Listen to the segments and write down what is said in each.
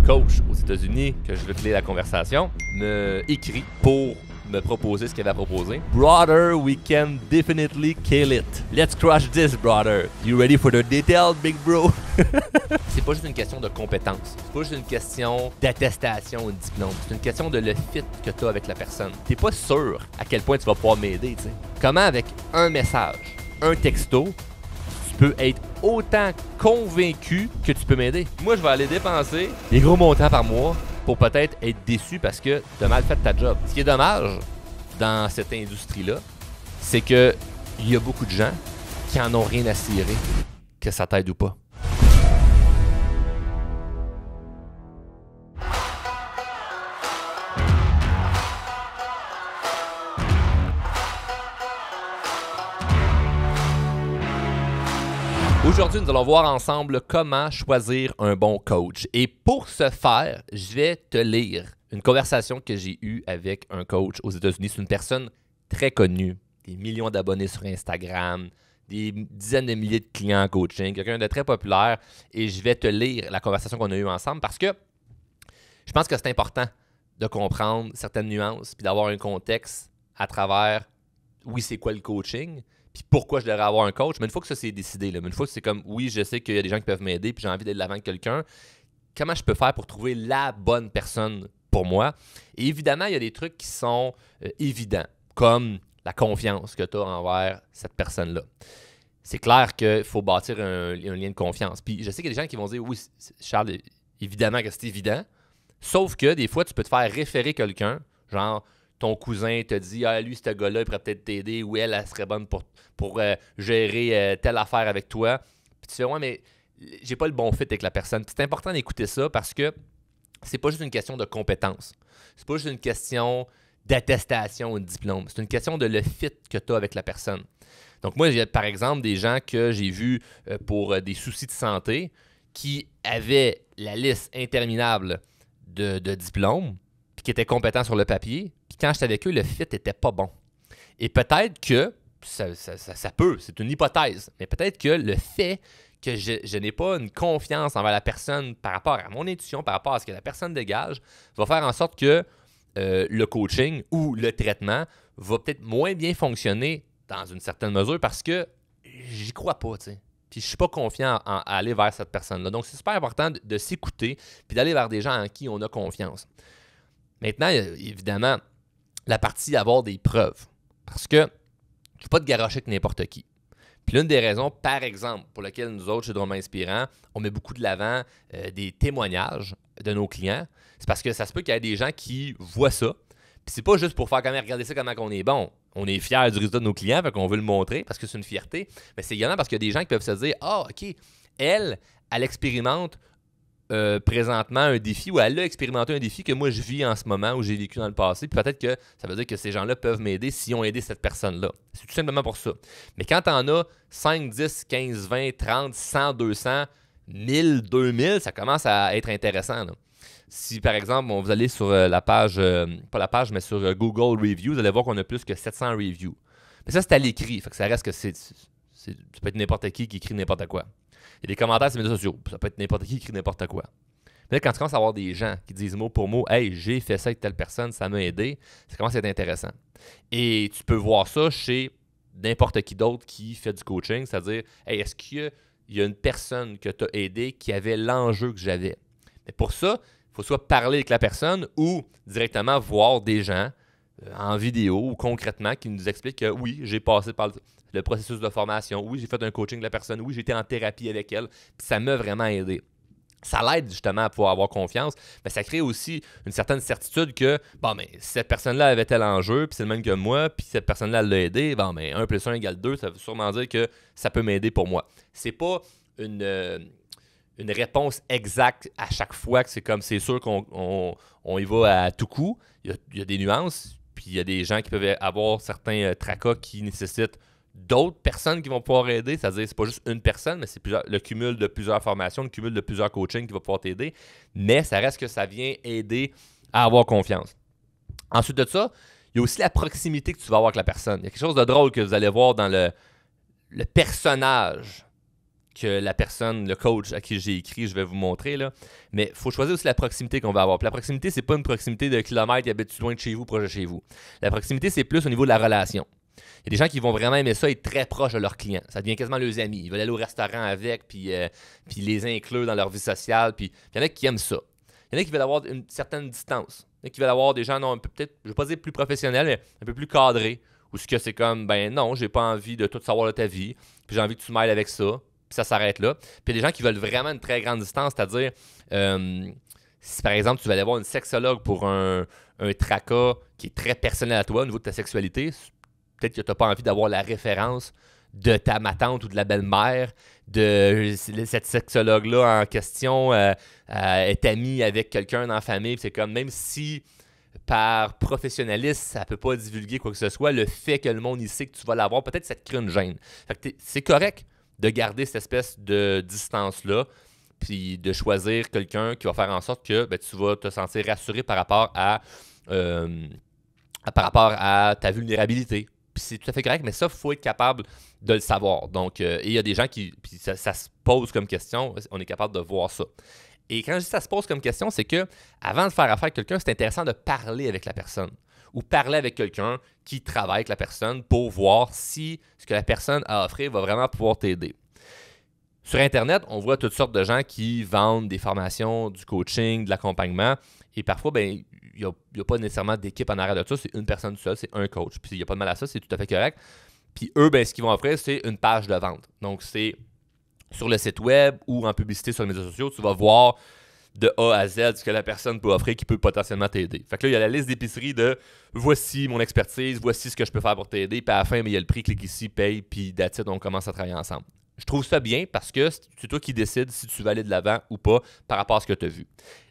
coach aux États-Unis, que je veux clé la conversation, me écrit pour me proposer ce qu'il avait à proposer. Brother, we can definitely kill it. Let's crush this, brother. You ready for the detail, big bro? C'est pas juste une question de compétence. C'est pas juste une question d'attestation ou de diplôme. C'est une question de le fit que tu as avec la personne. T'es pas sûr à quel point tu vas pouvoir m'aider, tu sais. Comment avec un message, un texto, tu peux être autant convaincu que tu peux m'aider? Moi, je vais aller dépenser des gros montants par mois pour peut-être être déçu parce que tu as mal fait ta job. Ce qui est dommage dans cette industrie-là, c'est qu'il y a beaucoup de gens qui en ont rien à cirer, que ça t'aide ou pas. Aujourd'hui, nous allons voir ensemble comment choisir un bon coach. Et pour ce faire, je vais te lire une conversation que j'ai eue avec un coach aux États-Unis. C'est une personne très connue, des millions d'abonnés sur Instagram, des dizaines de milliers de clients en coaching, quelqu'un de très populaire. Et je vais te lire la conversation qu'on a eue ensemble parce que je pense que c'est important de comprendre certaines nuances puis d'avoir un contexte à travers, oui, c'est quoi le coaching, puis pourquoi je devrais avoir un coach. Mais une fois que ça c'est décidé, là, mais une fois que c'est comme, oui, je sais qu'il y a des gens qui peuvent m'aider puis j'ai envie d'aller de l'avant avec quelqu'un, comment je peux faire pour trouver la bonne personne pour moi? Et évidemment, il y a des trucs qui sont évidents, comme la confiance que tu as envers cette personne-là. C'est clair qu'il faut bâtir un lien de confiance. Puis je sais qu'il y a des gens qui vont dire, oui, Charles, évidemment que c'est évident, sauf que des fois, tu peux te faire référer quelqu'un, genre ton cousin te dit, ah, lui, ce gars-là, il pourrait peut-être t'aider, ou elle serait bonne pour gérer telle affaire avec toi. Puis tu fais, ouais, mais j'ai pas le bon fit avec la personne. Puis c'est important d'écouter ça parce que c'est pas juste une question de compétence. C'est pas juste une question d'attestation ou de diplôme. C'est une question de le fit que tu as avec la personne. Donc moi, j'ai par exemple des gens que j'ai vus pour des soucis de santé qui avaient la liste interminable de diplômes puis qui étaient compétents sur le papier. Puis quand j'étais avec eux, le fit n'était pas bon. Et peut-être que, ça peut, c'est une hypothèse, mais peut-être que le fait que je n'ai pas une confiance envers la personne par rapport à mon intuition, par rapport à ce que la personne dégage, va faire en sorte que le coaching ou le traitement va peut-être moins bien fonctionner dans une certaine mesure parce que j'y crois pas, tu sais. Puis je suis pas confiant à aller vers cette personne-là. Donc, c'est super important de s'écouter puis d'aller vers des gens en qui on a confiance. Maintenant, il y a évidemment la partie avoir des preuves. Parce que je ne veux pas te garrocher avec n'importe qui. Puis l'une des raisons, par exemple, pour lesquelles nous autres, chez Drôlement Inspirant, on met beaucoup de l'avant des témoignages de nos clients, c'est parce que ça se peut qu'il y ait des gens qui voient ça. Puis c'est pas juste pour faire quand même regarder ça comment on est bon. On est fiers du résultat de nos clients, fait qu'on veut le montrer parce que c'est une fierté. Mais c'est également parce qu'il y a des gens qui peuvent se dire « Ah, OK, elle expérimente présentement un défi ou elle a expérimenté un défi que moi je vis en ce moment ou j'ai vécu dans le passé. Puis peut-être que ça veut dire que ces gens-là peuvent m'aider s'ils ont aidé cette personne-là. C'est tout simplement pour ça. Mais quand tu en as 5, 10, 15, 20, 30, 100, 200, 1000, 2000, ça commence à être intéressant, là. Si, par exemple, vous allez sur la page, pas la page, mais sur Google Reviews, vous allez voir qu'on a plus que 700 reviews. Mais ça, c'est à l'écrit. Fait que ça reste que ça peut être n'importe qui écrit n'importe quoi. Il y a des commentaires sur les médias sociaux. Ça peut être n'importe qui écrit n'importe quoi. Mais là, quand tu commences à avoir des gens qui disent mot pour mot « Hey, j'ai fait ça avec telle personne, ça m'a aidé », ça commence à être intéressant. Et tu peux voir ça chez n'importe qui d'autre qui fait du coaching, c'est-à-dire « Hey, est-ce qu'il y a une personne que tu as aidé qui avait l'enjeu que j'avais? » Mais pour ça, il faut soit parler avec la personne ou directement voir des gens en vidéo ou concrètement qui nous expliquent que oui, j'ai passé par le processus de formation, oui, j'ai fait un coaching de la personne, oui, j'ai été en thérapie avec elle, puis ça m'a vraiment aidé. Ça l'aide justement à pouvoir avoir confiance, mais ça crée aussi une certaine certitude que, bon, mais si cette personne-là avait tel enjeu, puis c'est le même que moi, puis cette personne-là l'a aidé, bon, mais 1 + 1 = 2, ça veut sûrement dire que ça peut m'aider pour moi. C'est pas une réponse exacte à chaque fois, que c'est comme, c'est sûr qu'on y va à tout coup. Il y a des nuances, puis il y a des gens qui peuvent avoir certains tracas qui nécessitent d'autres personnes qui vont pouvoir aider. C'est-à-dire, c'est pas juste une personne, mais c'est le cumul de plusieurs formations, le cumul de plusieurs coachings qui va pouvoir t'aider. Mais ça reste que ça vient aider à avoir confiance. Ensuite de ça, il y a aussi la proximité que tu vas avoir avec la personne. Il y a quelque chose de drôle que vous allez voir dans le personnage que la personne, le coach à qui j'ai écrit, je vais vous montrer, là. Mais il faut choisir aussi la proximité qu'on va avoir. Puis la proximité, c'est pas une proximité de kilomètres qui habitent loin de chez vous, proche de chez vous. La proximité, c'est plus au niveau de la relation. Il y a des gens qui vont vraiment aimer ça, être très proches de leurs clients. Ça devient quasiment leurs amis. Ils veulent aller au restaurant avec, puis les inclure dans leur vie sociale. Puis il y en a qui aiment ça. Il y en a qui veulent avoir une certaine distance. Il y en a qui veulent avoir des gens, non, un peu, peut-être, je ne vais pas dire plus professionnels, mais un peu plus cadrés. Ou ce que c'est comme, ben non, j'ai pas envie de tout savoir de ta vie. Puis j'ai envie que tu m'aides avec ça. Puis ça s'arrête là. Puis il y a des gens qui veulent vraiment une très grande distance, c'est-à-dire, si par exemple, tu vas aller voir une sexologue pour un tracas qui est très personnel à toi au niveau de ta sexualité, peut-être que tu n'as pas envie d'avoir la référence de ta matante ou de la belle-mère, de cette sexologue-là en question est amie avec quelqu'un dans la famille. C'est comme, même si par professionnalisme, ça ne peut pas divulguer quoi que ce soit, le fait que le monde y sait que tu vas l'avoir, peut-être ça te crée une gêne. Fait que c'est correct de garder cette espèce de distance-là, puis de choisir quelqu'un qui va faire en sorte que ben, tu vas te sentir rassuré par rapport à ta vulnérabilité. Puis c'est tout à fait correct, mais ça, il faut être capable de le savoir. Donc, et il y a des gens qui, puis ça se pose comme question, on est capable de voir ça. Et quand je dis ça se pose comme question, c'est que avant de faire affaire avec quelqu'un, c'est intéressant de parler avec la personne ou parler avec quelqu'un qui travaille avec la personne pour voir si ce que la personne a à offrir va vraiment pouvoir t'aider. Sur Internet, on voit toutes sortes de gens qui vendent des formations, du coaching, de l'accompagnement. Et parfois, ben, il n'y a pas nécessairement d'équipe en arrière de ça. C'est une personne seule, c'est un coach. Puis il n'y a pas de mal à ça, c'est tout à fait correct. Puis eux, ben, ce qu'ils vont offrir, c'est une page de vente. Donc, c'est sur le site web ou en publicité sur les médias sociaux, tu vas voir de A à Z ce que la personne peut offrir qui peut potentiellement t'aider. Fait que là, il y a la liste d'épicerie de voici mon expertise, voici ce que je peux faire pour t'aider. Puis à la fin, mais il y a le prix, clique ici, paye, puis that's it, on commence à travailler ensemble. Je trouve ça bien parce que c'est toi qui décides si tu vas aller de l'avant ou pas par rapport à ce que tu as vu.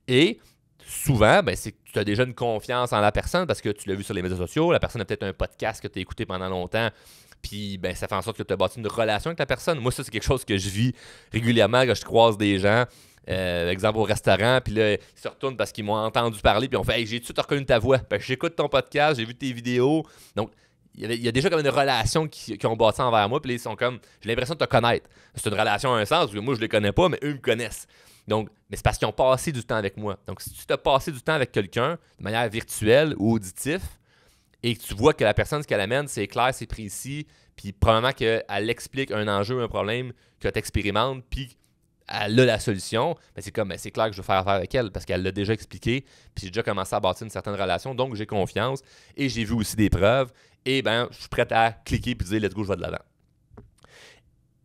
Et souvent, ben, c'est que tu as déjà une confiance en la personne parce que tu l'as vu sur les médias sociaux, la personne a peut-être un podcast que tu as écouté pendant longtemps, puis ben, ça fait en sorte que tu as bâti une relation avec la personne. Moi, ça, c'est quelque chose que je vis régulièrement quand je croise des gens, exemple au restaurant, puis là, ils se retournent parce qu'ils m'ont entendu parler, puis on fait hey, « j'ai-tu reconnu ta voix? » Ben, j'écoute ton podcast, j'ai vu tes vidéos. Donc, il y a déjà comme une relation qui ont bâti envers moi, puis ils sont comme, j'ai l'impression de te connaître. C'est une relation à un sens, parce que moi, je les connais pas, mais eux me connaissent. Donc, mais c'est parce qu'ils ont passé du temps avec moi. Donc, si tu as passé du temps avec quelqu'un de manière virtuelle ou auditive, et que tu vois que la personne, ce qu'elle amène, c'est clair, c'est précis, puis probablement qu'elle explique un enjeu, un problème que tu expérimentes, puis elle a la solution, ben c'est comme, ben c'est clair que je vais faire affaire avec elle parce qu'elle l'a déjà expliqué, puis j'ai déjà commencé à bâtir une certaine relation, donc j'ai confiance et j'ai vu aussi des preuves et ben je suis prêt à cliquer puis dire let's go, je vais de l'avant.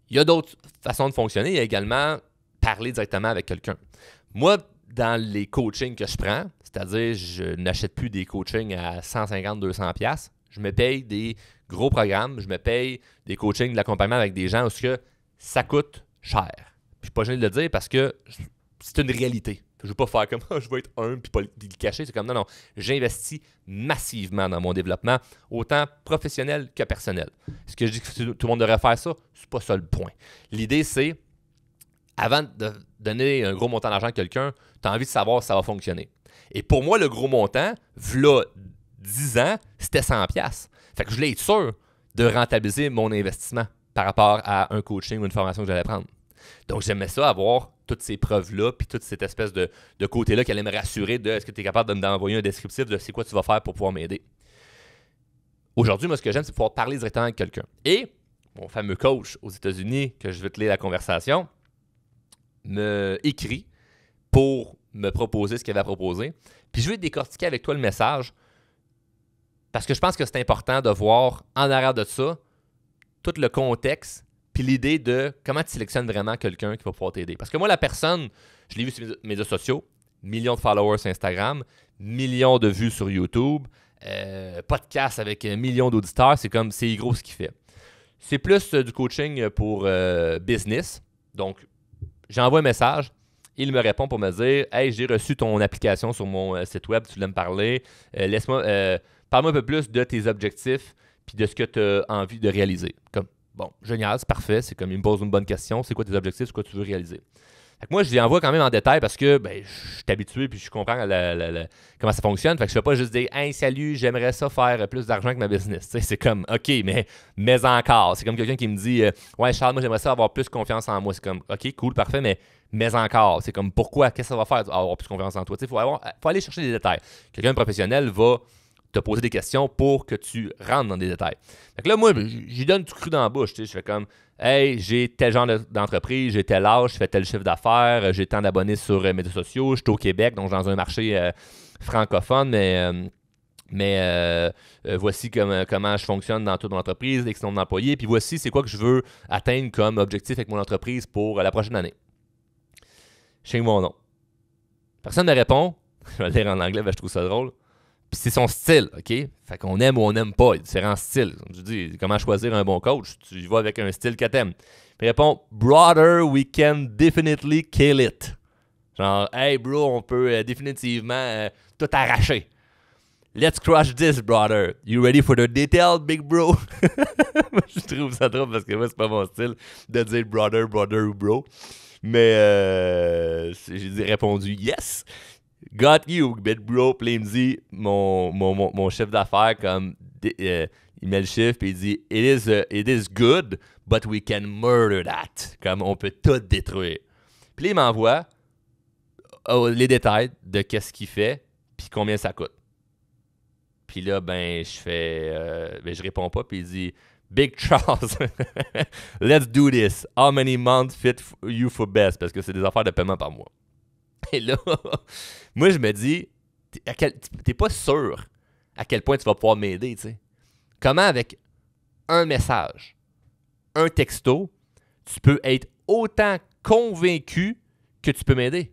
Il y a d'autres façons de fonctionner, il y a également parler directement avec quelqu'un. Moi, dans les coachings que je prends, c'est-à-dire je n'achète plus des coachings à 150-200$, je me paye des gros programmes, je me paye des coachings, de l'accompagnement avec des gens où ça coûte cher. Puis je suis pas gêné de le dire parce que c'est une réalité. Je ne veux pas faire comme je vais être humble puis le cacher. C'est comme non, j'investis massivement dans mon développement, autant professionnel que personnel. Est-ce que je dis que tout le monde devrait faire ça? C'est pas ça le point. L'idée, c'est avant de donner un gros montant d'argent à quelqu'un, tu as envie de savoir si ça va fonctionner. Et pour moi, le gros montant, v'là 10 ans, c'était 100$. Fait que je voulais être sûr de rentabiliser mon investissement par rapport à un coaching ou une formation que j'allais prendre. Donc, j'aimais ça, avoir toutes ces preuves-là, puis toute cette espèce de côté-là qui allait me rassurer de est-ce que tu es capable de m'envoyer un descriptif de c'est quoi tu vas faire pour pouvoir m'aider. Aujourd'hui, moi, ce que j'aime, c'est pouvoir parler directement avec quelqu'un. Et mon fameux coach aux États-Unis, que je veux te lire la conversation, me écrit pour me proposer ce qu'il avait à proposer. Puis je vais décortiquer avec toi le message parce que je pense que c'est important de voir en arrière de ça tout le contexte puis l'idée de comment tu sélectionnes vraiment quelqu'un qui va pouvoir t'aider. Parce que moi, la personne, je l'ai vu sur mes médias sociaux, millions de followers sur Instagram, millions de vues sur YouTube, podcast avec millions d'auditeurs, c'est gros ce qu'il fait. C'est plus du coaching pour business. Donc, j'envoie un message, il me répond pour me dire « Hey, j'ai reçu ton application sur mon site web, tu voulais me parler. Parle-moi un peu plus de tes objectifs puis de ce que tu as envie de réaliser. » Comme, bon, génial, c'est parfait. C'est comme, il me pose une bonne question. C'est quoi tes objectifs? C'est quoi tu veux réaliser? Fait que moi, je lui envoie quand même en détail parce que ben, je suis habitué puis je comprends comment ça fonctionne. Fait que je fais pas juste dire « Hey, salut, j'aimerais ça faire plus d'argent que ma business. » C'est comme « OK, mais encore. » C'est comme quelqu'un qui me dit « Ouais, Charles, moi, j'aimerais ça avoir plus confiance en moi. » C'est comme « OK, cool, parfait, mais encore. » C'est comme « Pourquoi? Qu'est-ce que ça va faire avoir plus confiance en toi? » Il faut aller chercher des détails. Quelqu'un de professionnel va te poser des questions pour que tu rentres dans des détails. Fait que là, moi, j'y donne tout cru dans la bouche. Je fais comme « Hey, j'ai tel genre d'entreprise, j'ai tel âge, je fais tel chiffre d'affaires, j'ai tant d'abonnés sur les médias sociaux, je suis au Québec, donc dans un marché francophone, mais voici comment je fonctionne dans toute mon entreprise, X nombre d'employés, puis voici c'est quoi que je veux atteindre comme objectif avec mon entreprise pour la prochaine année. Je sais mon nom. Personne ne me répond. Je vais le lire en anglais, je trouve ça drôle. Puis c'est son style, OK? Fait qu'on aime ou on n'aime pas. Il y a différents styles. Je dis, comment choisir un bon coach? Tu y vas avec un style que t'aimes. Il répond, « Brother, we can definitely kill it. » Genre, « Hey, bro, on peut définitivement tout arracher. Let's crush this, brother. You ready for the detail, big bro? » Je trouve ça drôle parce que moi, c'est pas mon style de dire « brother, brother » ou « bro ». Mais j'ai répondu « yes ». Got you, bit bro. Puis il me dit, mon chef d'affaires, comme, il met le chiffre, puis il dit, it is good, but we can murder that. Comme, on peut tout détruire. Puis là, il m'envoie les détails de qu'est-ce qu'il fait, puis combien ça coûte. Puis là, ben, je réponds pas, puis il dit, Big Charles, let's do this. How many months fit you for best? Parce que c'est des affaires de paiement par mois. Et là, moi, je me dis, t'es pas sûr à quel point tu vas pouvoir m'aider, tu sais. Comment, avec un message, un texto, tu peux être autant convaincu que tu peux m'aider?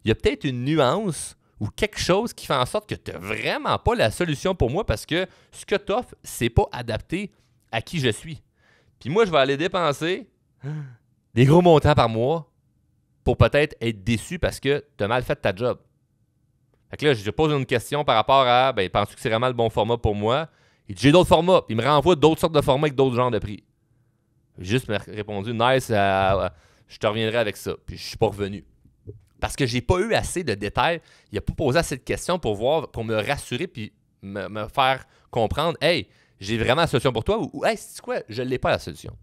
Il y a peut-être une nuance ou quelque chose qui fait en sorte que tu n'as vraiment pas la solution pour moi parce que ce que tu offres, c'est pas adapté à qui je suis. Puis moi, je vais aller dépenser des gros montants par mois pour peut-être être déçu parce que tu as mal fait ta job. Fait que là, je pose une question par rapport à, ben, penses-tu que c'est vraiment le bon format pour moi? Il dit, j'ai d'autres formats. Puis il me renvoie d'autres sortes de formats avec d'autres genres de prix. J'ai juste répondu, nice, je te reviendrai avec ça. Puis je suis pas revenu. Parce que j'ai pas eu assez de détails. Il a pas posé assez de questions pour me rassurer puis me faire comprendre, hey, j'ai vraiment la solution pour toi ou hey, c'est quoi, je l'ai pas la solution.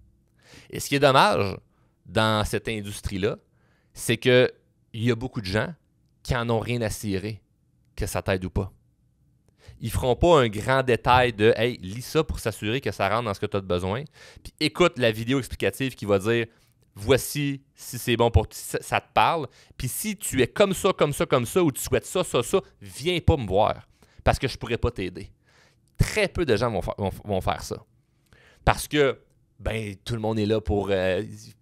Et ce qui est dommage dans cette industrie-là, c'est qu'il y a beaucoup de gens qui en ont rien à cirer que ça t'aide ou pas. Ils feront pas un grand détail de « Hey, lis ça pour s'assurer que ça rentre dans ce que tu as besoin. » Puis écoute la vidéo explicative qui va dire « Voici si c'est bon pour toi, ça te parle. Puis si tu es comme ça, comme ça, comme ça, ou tu souhaites ça, viens pas me voir parce que je pourrais pas t'aider. » Très peu de gens vont faire ça. Parce que ben, tout le monde est là pour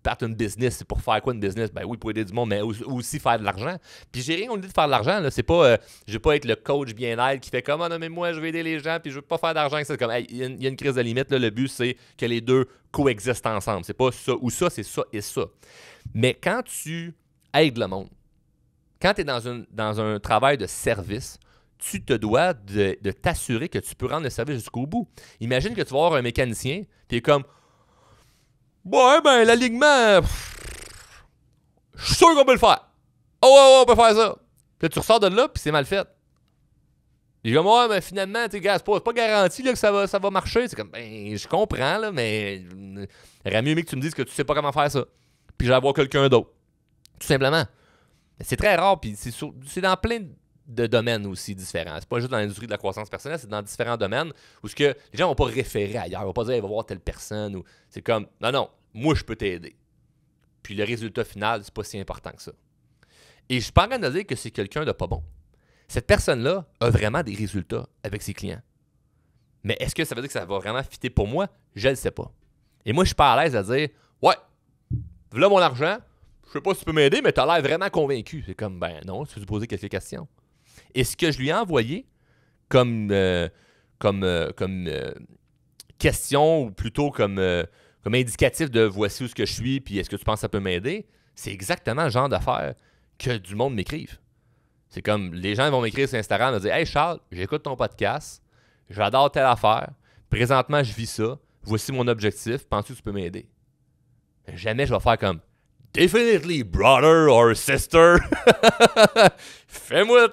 partir une business. C'est pour faire quoi une business? Ben oui, pour aider du monde, mais aussi faire de l'argent. Puis j'ai rien dit de faire de l'argent. Là. C'est pas, je vais pas être le coach bien-être qui fait comme « non, mais moi, je vais aider les gens, puis je veux pas faire d'argent. » C'est comme, hey, il y a une crise de limite. Là. Le but, c'est que les deux coexistent ensemble. C'est pas ça ou ça, c'est ça et ça. Mais quand tu aides le monde, quand tu es dans un travail de service, tu te dois de t'assurer que tu peux rendre le service jusqu'au bout. Imagine que tu vas avoir un mécanicien, tu es comme « ouais, ben, l'alignement, je suis sûr qu'on peut le faire. Oh, ouais, on peut faire ça. » Puis tu ressors de là, puis c'est mal fait. Il est comme « ouais, mais finalement, c'est pas garanti là, que ça va marcher. » C'est comme « ben, je comprends, là, mais il aurait mieux que tu me dises que tu sais pas comment faire ça. Puis j'allais voir quelqu'un d'autre. » Tout simplement. C'est très rare, puis c'est dans plein de domaines aussi différents. C'est pas juste dans l'industrie de la croissance personnelle, c'est dans différents domaines où les gens vont pas référer ailleurs. Ils vont pas dire, va voir telle personne. Ou c'est comme, non, moi, je peux t'aider. Puis le résultat final, c'est pas si important que ça. Et je suis pas en train de dire que c'est quelqu'un de pas bon. Cette personne-là a vraiment des résultats avec ses clients. Mais est-ce que ça veut dire que ça va vraiment fitter pour moi? Je ne sais pas. Et moi, je suis pas à l'aise à dire, ouais, voilà mon argent, je sais pas si tu peux m'aider, mais tu as l'air vraiment convaincu. C'est comme, ben non, tu peux te poser quelques questions. Et ce que je lui ai envoyé comme question, ou plutôt comme indicatif de voici où ce que je suis, puis est-ce que tu penses que ça peut m'aider, c'est exactement le genre d'affaires que du monde m'écrive. C'est comme, les gens vont m'écrire sur Instagram, me dire « Hey Charles, j'écoute ton podcast, j'adore telle affaire, présentement je vis ça, voici mon objectif, penses-tu que tu peux m'aider? » Jamais je vais faire comme « definitely brother or sister. Fais-moi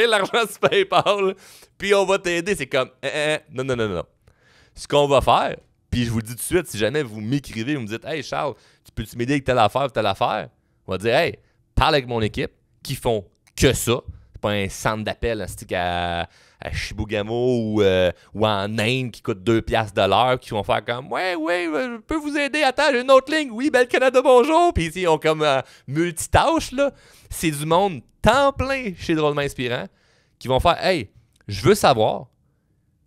l'argent sur PayPal, puis on va t'aider. C'est comme, non. Ce qu'on va faire, puis je vous le dis tout de suite, si jamais vous m'écrivez, vous me dites, hey Charles, tu peux-tu m'aider avec telle affaire ou telle affaire? On va dire, hey, parle avec mon équipe qui font que ça. C'est pas un centre d'appel à Chibougamau ou en Inde qui coûte 2$ de l'heure, qui vont faire comme, ouais, je peux vous aider, attends, j'ai une autre ligne, oui, Bel Canada, bonjour. Puis ici, ils ont comme multitâche, là. C'est du monde temps plein chez Drôlement Inspirant qui vont faire, hey, je veux savoir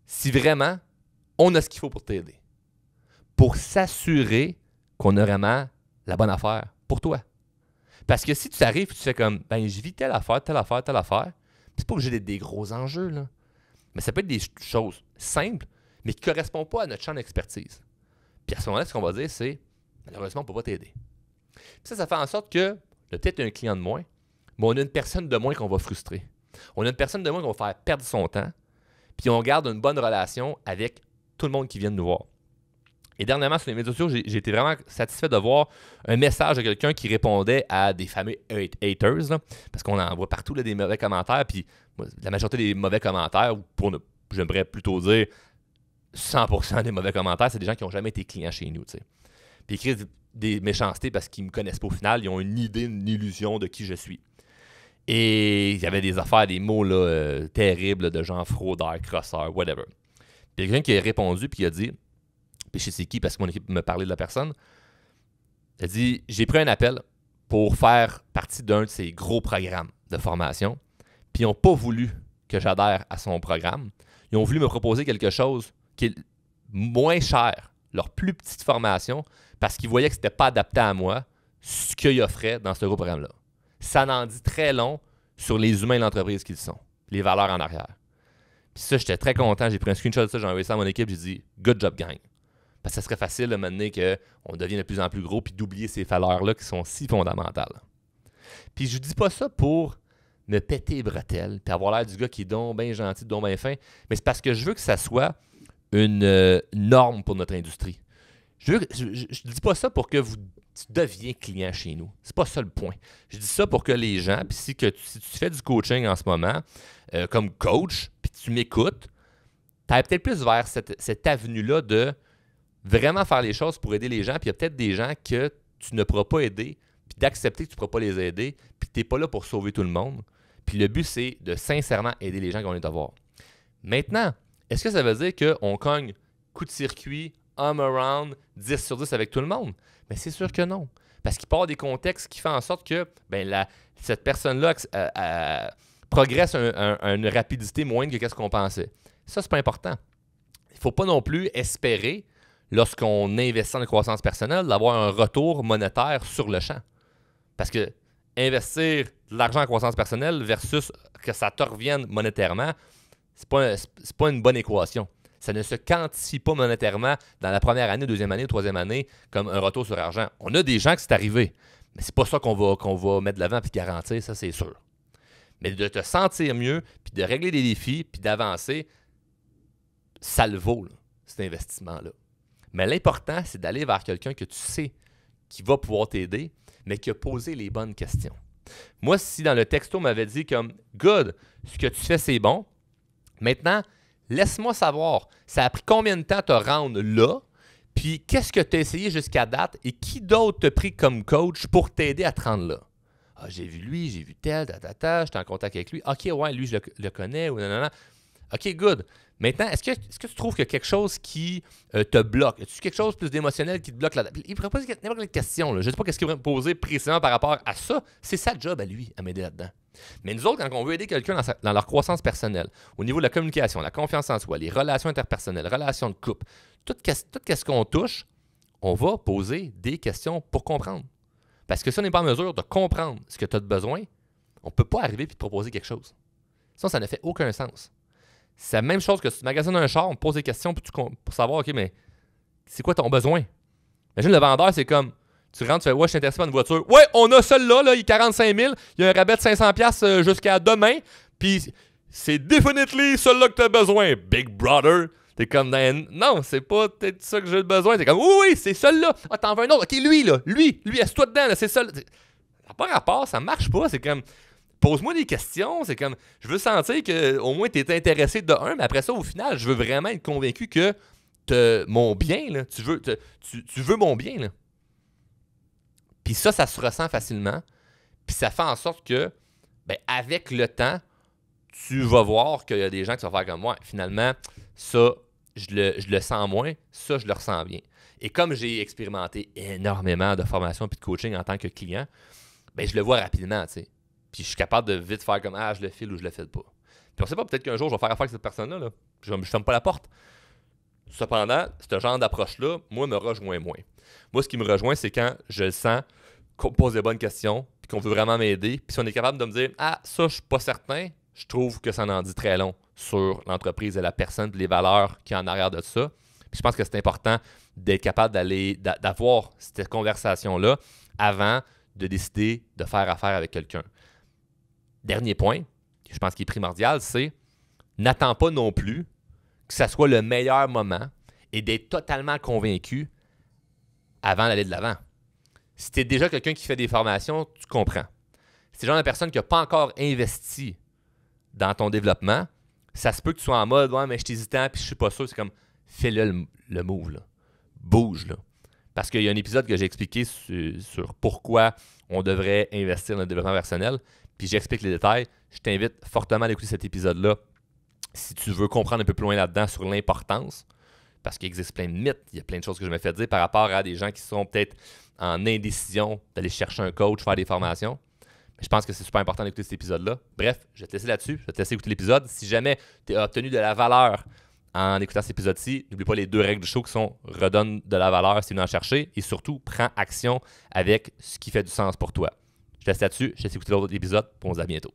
si vraiment on a ce qu'il faut pour t'aider. Pour s'assurer qu'on a vraiment la bonne affaire pour toi. Parce que si tu arrives et tu fais comme, ben, je vis telle affaire, c'est pas que j'ai des gros enjeux, là. Mais ça peut être des choses simples, mais qui ne correspondent pas à notre champ d'expertise. Puis à ce moment-là, ce qu'on va dire, c'est, malheureusement, on ne peut pas t'aider. Puis ça fait en sorte que, on a peut-être un client de moins, mais on a une personne de moins qu'on va frustrer. On a une personne de moins qu'on va faire perdre son temps, puis on garde une bonne relation avec tout le monde qui vient nous voir. Et dernièrement, sur les médias sociaux, j'ai été vraiment satisfait de voir un message de quelqu'un qui répondait à des fameux haters, là, parce qu'on en voit partout là, des mauvais commentaires, puis la majorité des mauvais commentaires, j'aimerais plutôt dire 100% des mauvais commentaires, c'est des gens qui n'ont jamais été clients chez nous. T'sais. Puis ils écrivent des méchancetés parce qu'ils ne me connaissent pas au final, ils ont une idée, une illusion de qui je suis. Et il y avait des affaires, des mots là, terribles de genre fraudeur, crosseur, whatever. Puis quelqu'un qui a répondu puis qui a dit, puis je sais c'est qui parce que mon équipe me parlait de la personne, il a dit, j'ai pris un appel pour faire partie d'un de ces gros programmes de formation, puis ils n'ont pas voulu que j'adhère à son programme. Ils ont voulu me proposer quelque chose qui est moins cher, leur plus petite formation, parce qu'ils voyaient que ce n'était pas adapté à moi, ce qu'ils offraient dans ce gros programme-là. Ça en dit très long sur les humains de l'entreprise qu'ils sont, les valeurs en arrière. Puis ça, j'étais très content. J'ai pris un screenshot de ça, j'ai envoyé ça à mon équipe, j'ai dit « Good job, gang ». Parce que ça serait facile de mener qu'on devienne de plus en plus gros puis d'oublier ces valeurs-là qui sont si fondamentales. Puis je dis pas ça pour me péter les bretelles puis avoir l'air du gars qui est donc bien gentil, donc bien fin, mais c'est parce que je veux que ça soit une norme pour notre industrie. Je dis pas ça pour que tu deviens client chez nous. C'est pas ça le point. Je dis ça pour que les gens, puis si tu fais du coaching en ce moment, comme coach, puis tu m'écoutes, tu ailles peut-être plus vers cette avenue-là de vraiment faire les choses pour aider les gens, puis il y a peut-être des gens que tu ne pourras pas aider, puis d'accepter que tu ne pourras pas les aider, puis que tu n'es pas là pour sauver tout le monde. Puis le but, c'est de sincèrement aider les gens qui vont te voir. Maintenant, est-ce que ça veut dire qu'on cogne coup de circuit, around, 10 sur 10 avec tout le monde? Mais c'est sûr que non. Parce qu'il part des contextes qui font en sorte que cette personne-là progresse à une rapidité moindre que ce qu'on pensait. Ça, c'est pas important. Il ne faut pas non plus espérer, lorsqu'on investit en une croissance personnelle, d'avoir un retour monétaire sur le champ. Parce que investir de l'argent en croissance personnelle versus que ça te revienne monétairement, c'est pas une bonne équation. Ça ne se quantifie pas monétairement dans la première année, deuxième année, troisième année comme un retour sur argent. On a des gens qui c'est arrivé, mais c'est pas ça qu'on va mettre de l'avant et garantir, ça c'est sûr. Mais de te sentir mieux, puis de régler des défis, puis d'avancer, ça le vaut, là, cet investissement-là. Mais l'important, c'est d'aller vers quelqu'un que tu sais qui va pouvoir t'aider, mais qui a posé les bonnes questions. Moi, si dans le texto, on m'avait dit comme « Good, ce que tu fais, c'est bon. Maintenant, laisse-moi savoir, ça a pris combien de temps te rendre là, puis qu'est-ce que tu as essayé jusqu'à date et qui d'autre t'a pris comme coach pour t'aider à te rendre là? Ah, j'ai vu lui, j'ai vu tel, j'étais en contact avec lui. OK, ouais, lui, je le connais, ou non. OK, good. Maintenant, est-ce que tu trouves qu'il y a quelque chose qui te bloque? Est-ce quelque chose de plus d'émotionnel qui te bloque là-dedans? Il pourrait poser n'importe quelle question. Là. Je ne sais pas ce qu'il pourrait me poser précisément par rapport à ça. C'est sa job à lui, à m'aider là-dedans. Mais nous autres, quand on veut aider quelqu'un dans leur croissance personnelle, au niveau de la communication, la confiance en soi, les relations interpersonnelles, relations de couple, tout ce qu'on touche, on va poser des questions pour comprendre. Parce que si on n'est pas en mesure de comprendre ce que tu as de besoin, on ne peut pas arriver et te proposer quelque chose. Sinon, ça ne fait aucun sens. C'est la même chose que si tu magasines un char, on te pose des questions pour savoir, OK, mais c'est quoi ton besoin? Imagine le vendeur, c'est comme, tu rentres, tu fais, ouais, je suis intéressé par une voiture. Ouais, on a celle-là, là, il est 45 000, il y a un rabais de 500$ jusqu'à demain, puis c'est definitely celle-là que tu as besoin, Big Brother. T'es comme, non, c'est pas peut-être ça que j'ai besoin. T'es comme, oui, c'est celui-là. Ah, t'en veux un autre. OK, lui, assieds-toi dedans, là, c'est ça. Ça n'a pas rapport, ça marche pas. C'est comme, pose-moi des questions. C'est comme, je veux sentir qu'au moins t'es intéressé de un, mais après ça, au final, je veux vraiment être convaincu que mon bien, là, tu veux mon bien, là. Puis ça se ressent facilement. Puis ça fait en sorte que, avec le temps, tu vas voir qu'il y a des gens qui vont faire comme moi. Finalement, ça, je le sens moins. Ça, je le ressens bien. Et comme j'ai expérimenté énormément de formation et de coaching en tant que client, je le vois rapidement, tu sais. Puis je suis capable de vite faire comme, je le file ou je le file pas. Puis on sait pas, peut-être qu'un jour, je vais faire affaire avec cette personne-là. Là. Je ne ferme pas la porte. Cependant, ce genre d'approche-là, moi, me rejoint moins. Moi, ce qui me rejoint, c'est quand je le sens qu'on me pose des bonnes questions, puis qu'on veut vraiment m'aider. Puis si on est capable de me dire, ça, je suis pas certain, je trouve que ça en dit très long sur l'entreprise et la personne, puis les valeurs qui y a en arrière de ça. Puis je pense que c'est important d'être capable d'avoir cette conversation-là avant de décider de faire affaire avec quelqu'un. Dernier point, je pense qu'il est primordial, c'est n'attends pas non plus que ça soit le meilleur moment et d'être totalement convaincu avant d'aller de l'avant. Si tu es déjà quelqu'un qui fait des formations, tu comprends. Si tu es le genre de personne qui n'a pas encore investi dans ton développement, ça se peut que tu sois en mode « Ouais, mais je suis hésitant puis je suis pas sûr. » C'est comme « Fais-le le move, là. Bouge, là. » Parce qu'il y a un épisode que j'ai expliqué sur pourquoi on devrait investir dans le développement personnel, puis j'explique les détails. Je t'invite fortement à écouter cet épisode-là si tu veux comprendre un peu plus loin là-dedans sur l'importance, parce qu'il existe plein de mythes, il y a plein de choses que je me fais dire par rapport à des gens qui sont peut-être en indécision d'aller chercher un coach, faire des formations. Mais je pense que c'est super important d'écouter cet épisode-là. Bref, je vais te laisser là-dessus, je vais te laisser écouter l'épisode. Si jamais tu as obtenu de la valeur en écoutant cet épisode-ci, n'oublie pas les 2 règles du show qui sont redonne de la valeur si tu veux en chercher et surtout prends action avec ce qui fait du sens pour toi. Je te laisse là-dessus, je te laisse écouter l'autre épisode, puis on se dit à bientôt.